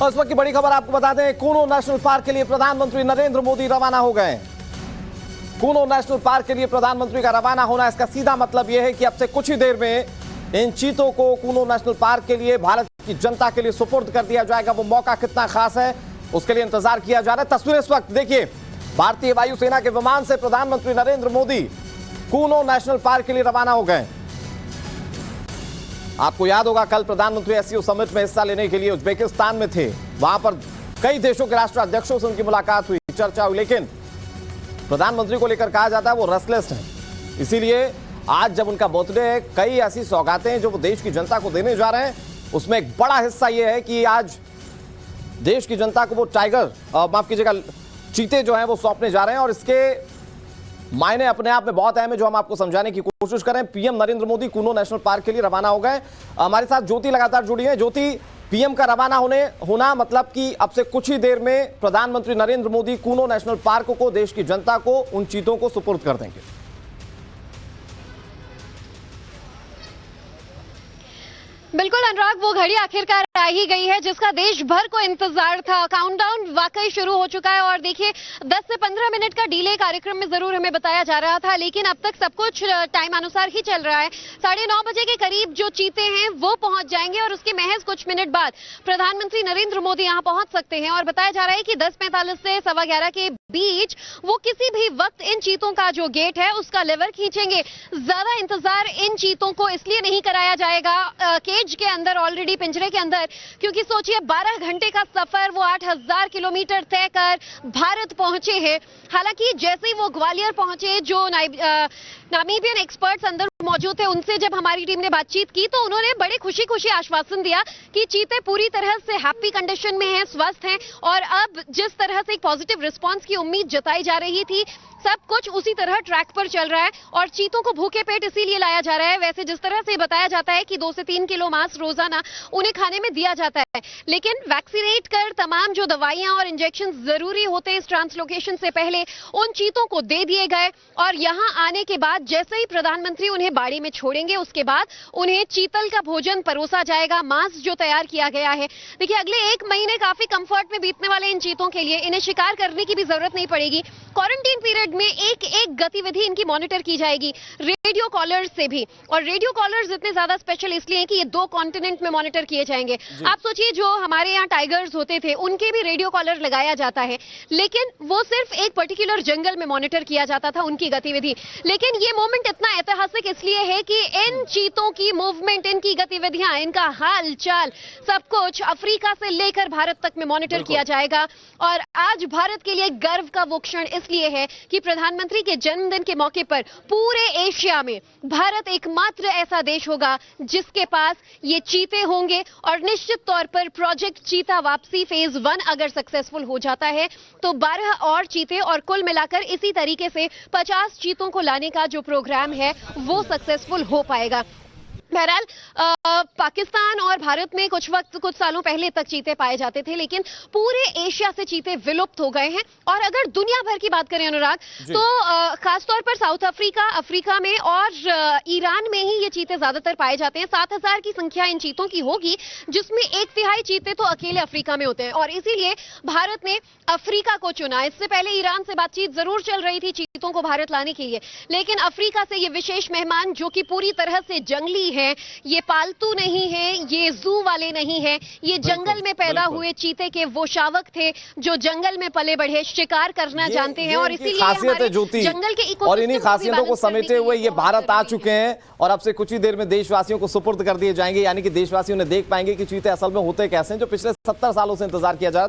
और इस वक्त की बड़ी खबर आपको बता दें, कूनो नेशनल पार्क के लिए प्रधानमंत्री नरेंद्र मोदी रवाना हो गए। कूनो नेशनल पार्क के लिए प्रधानमंत्री का रवाना होना, इसका सीधा मतलब यह है कि अब से कुछ ही देर में इन चीतों को कूनो नेशनल पार्क के लिए भारत की जनता के लिए सुपुर्द कर दिया जाएगा। वो मौका कितना खास है उसके लिए इंतजार किया जा रहा है। तस्वीर इस वक्त देखिए, भारतीय वायुसेना के विमान से प्रधानमंत्री नरेंद्र मोदी कूनो नेशनल पार्क के लिए रवाना हो गए। आपको याद होगा, कल प्रधानमंत्री एससीओ समिट में हिस्सा लेने के लिए उज्बेकिस्तान में थे। वहां पर कई देशों के राष्ट्राध्यक्षों से उनकी मुलाकात हुई, चर्चा हुई, लेकिन प्रधानमंत्री को लेकर कहा जाता है वो रेस्टलेस हैं। इसीलिए आज जब उनका बर्थडे है, कई ऐसी सौगातें हैं जो वो देश की जनता को देने जा रहे हैं। उसमें एक बड़ा हिस्सा यह है कि आज देश की जनता को वो टाइगर, माफ कीजिएगा, चीते जो हैं वो सौंपने जा रहे हैं। और इसके मायने अपने आप में बहुत अहम है, जो हम आपको समझाने की कोशिश करें। PM Narendra Modi Kuno national park के लिए रवाना हो गए। हमारे साथ ज्योति लगातार जुड़ी है। ज्योति, पीएम का रवाना होना मतलब कि अब से कुछ ही देर में प्रधानमंत्री नरेंद्र मोदी कूनो नेशनल पार्क को, देश की जनता को, उन चीतों को सुपुर्द कर देंगे। बिल्कुल अनुराग, वो घड़ी आखिरकार आ ही गई है जिसका देश भर को इंतजार था। काउंटडाउन वाकई शुरू हो चुका है और देखिए 10 से 15 मिनट का डिले कार्यक्रम में जरूर हमें बताया जा रहा था, लेकिन अब तक सब कुछ टाइम अनुसार ही चल रहा है। 9:30 बजे के करीब जो चीते हैं वो पहुंच जाएंगे और उसके महज कुछ मिनट बाद प्रधानमंत्री नरेंद्र मोदी यहां पहुंच सकते हैं। और बताया जा रहा है कि 10:45 से 11:15 के बीच वो किसी भी वक्त इन चीतों का जो गेट है उसका लेवर खींचेंगे। ज्यादा इंतजार इन चीतों को इसलिए नहीं कराया जाएगा केज के अंदर, ऑलरेडी पिंजरे के अंदर, क्योंकि सोचिए 12 घंटे का सफर वो 8000 किलोमीटर तय कर भारत पहुंचे हैं। हालांकि जैसे ही वो ग्वालियर पहुंचे, जो नामीबियन एक्सपर्ट्स अंदर मौजूद थे, उनसे जब हमारी टीम ने बातचीत की तो उन्होंने बड़े खुशी खुशी आश्वासन दिया कि चीते पूरी तरह से हैप्पी कंडीशन में हैं, स्वस्थ हैं। और अब जिस तरह से एक पॉजिटिव रिस्पांस की उम्मीद जताई जा रही थी, सब कुछ उसी तरह ट्रैक पर चल रहा है। और चीतों को भूखे पेट इसीलिए लाया जा रहा है। वैसे जिस तरह से बताया जाता है कि 2 से 3 किलो मांस रोजाना उन्हें खाने में दिया जाता है, लेकिन वैक्सीनेट कर तमाम जो दवाइयां और इंजेक्शन जरूरी होते हैं इस ट्रांसलोकेशन से पहले, उन चीतों को दे दिए गए। और यहां आने के बाद जैसे ही प्रधानमंत्री उन्हें बाड़ी में छोड़ेंगे, उसके बाद उन्हें चीतल का भोजन परोसा जाएगा, मांस जो तैयार किया गया है। देखिए अगले 1 महीने काफी कंफर्ट में बीतने वाले इन चीतों के लिए इन्हें शिकार करने की भी जरूरत नहीं पड़ेगी। क्वारंटीन पीरियड में एक एक गतिविधि इनकी मॉनिटर की जाएगी रेडियो कॉलर्स से भी। और रेडियो कॉलर्स इतने ज्यादा स्पेशल इसलिए कि ये 2 कॉन्टिनेंट में मॉनिटर किए जाएंगे। आप सोचिए, जो हमारे यहाँ टाइगर्स होते थे उनके भी रेडियो कॉलर लगाया जाता है, लेकिन वो सिर्फ एक पर्टिकुलर जंगल में मॉनिटर किया जाता था उनकी गतिविधि। लेकिन ये मोमेंट इतना ऐतिहासिक इसलिए है कि इन चीतों की मूवमेंट, इनकी गतिविधियां, इनका हाल चाल, सब कुछ अफ्रीका से लेकर भारत तक में मॉनिटर किया जाएगा। और आज भारत के लिए गर्व का वो क्षण इसलिए है कि प्रधानमंत्री के जन्मदिन के मौके पर पूरे एशिया में भारत एकमात्र ऐसा देश होगा जिसके पास ये चीते होंगे। और निश्चित तौर पर प्रोजेक्ट चीता वापसी फेज 1 अगर सक्सेसफुल हो जाता है तो 12 और चीते, और कुल मिलाकर इसी तरीके से 50 चीतों को लाने का जो प्रोग्राम है वो सक्सेसफुल हो पाएगा। बहरहाल पाकिस्तान और भारत में कुछ सालों पहले तक चीते पाए जाते थे, लेकिन पूरे एशिया से चीते विलुप्त हो गए हैं। और अगर दुनिया भर की बात करें अनुराग, तो खासतौर पर साउथ अफ्रीका में और ईरान में ही ये चीते ज्यादातर पाए जाते हैं। 7000 की संख्या इन चीतों की होगी, जिसमें 1/3 चीते तो अकेले अफ्रीका में होते हैं। और इसीलिए भारत ने अफ्रीका को चुना। इससे पहले ईरान से बातचीत जरूर चल रही थी चीतों को भारत लाने के लिए, लेकिन अफ्रीका से ये विशेष मेहमान, जो कि पूरी तरह से जंगली है, ये पालतू नहीं है, ये जू वाले नहीं है, ये जंगल में पैदा हुए चीते के वो शावक थे जो जंगल में पले बढ़े, शिकार करना जानते हैं। और इसीलिए हमारे जंगल के इकोसिस्टम और इन्हीं खासियतों को समेटे हुए ये भारत आ चुके हैं। और अब से कुछ ही देर में देशवासियों को सुपुर्द कर दिए जाएंगे, यानी कि देशवासियों ने देख पाएंगे कि चीते असल में होते कैसे हैं, जो पिछले 70 सालों से इंतजार किया जा रहा है।